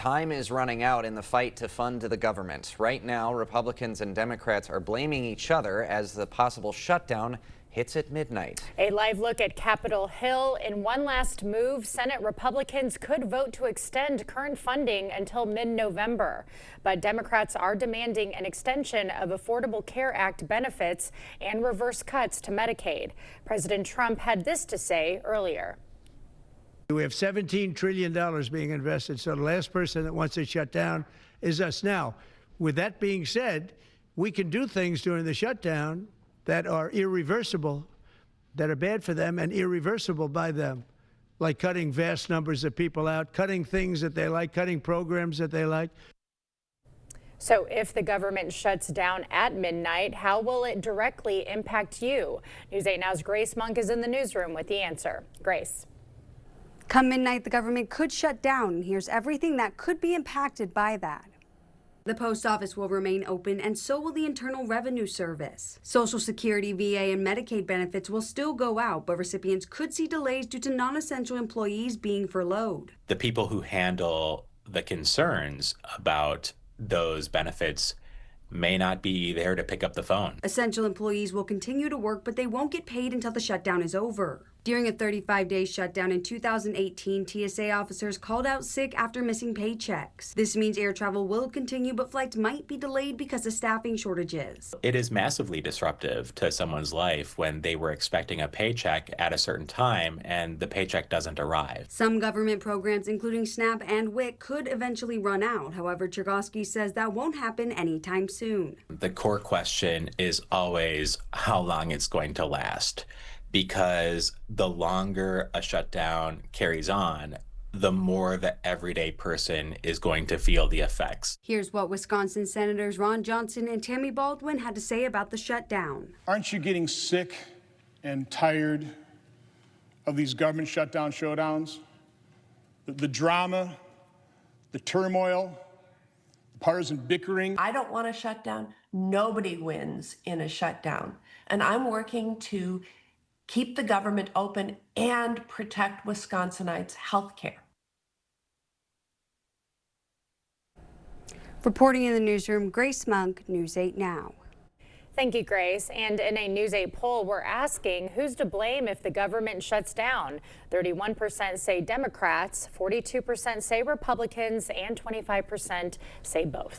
Time is running out in the fight to fund the government. Right now, Republicans and Democrats are blaming each other as the possible shutdown hits at midnight. A live look at Capitol Hill. In one last move, Senate Republicans could vote to extend current funding until mid-November. But Democrats are demanding an extension of Affordable Care Act benefits and reverse cuts to Medicaid. President Trump had this to say earlier. We have $17 trillion being invested, so the last person that wants it shut down is us. Now, with that being said, we can do things during the shutdown that are irreversible, that are bad for them and irreversible by them, like cutting vast numbers of people out, cutting things that they like, cutting programs that they like. So if the government shuts down at midnight, how will it directly impact you? News 8 Now's Grace Monk is in the newsroom with the answer. Grace. Come midnight, the government could shut down, and here's everything that could be impacted by that. The post office will remain open, and so will the Internal Revenue Service. Social Security, VA, and Medicaid benefits will still go out, but recipients could see delays due to non-essential employees being furloughed. The people who handle the concerns about those benefits may not be there to pick up the phone. Essential employees will continue to work, but they won't get paid until the shutdown is over. During a 35-day shutdown in 2018, TSA officers called out sick after missing paychecks. This means air travel will continue, but flights might be delayed because of staffing shortages. It is massively disruptive to someone's life when they were expecting a paycheck at a certain time and the paycheck doesn't arrive. Some government programs, including SNAP and WIC, could eventually run out. However, Chergosky says that won't happen anytime soon. The core question is always how long it's going to last, because the longer a shutdown carries on, the more the everyday person is going to feel the effects. Here's what Wisconsin Senators Ron Johnson and Tammy Baldwin had to say about the shutdown. Aren't you getting sick and tired of these government shutdown showdowns? The drama, the turmoil, the partisan bickering. I don't want a shutdown. Nobody wins in a shutdown. And I'm working to keep the government open and protect Wisconsinites' health care. Reporting in the newsroom, Grace Monk, News 8 Now. Thank you, Grace. And in a News 8 poll, we're asking who's to blame if the government shuts down. 31% say Democrats, 42% say Republicans, and 25% say both.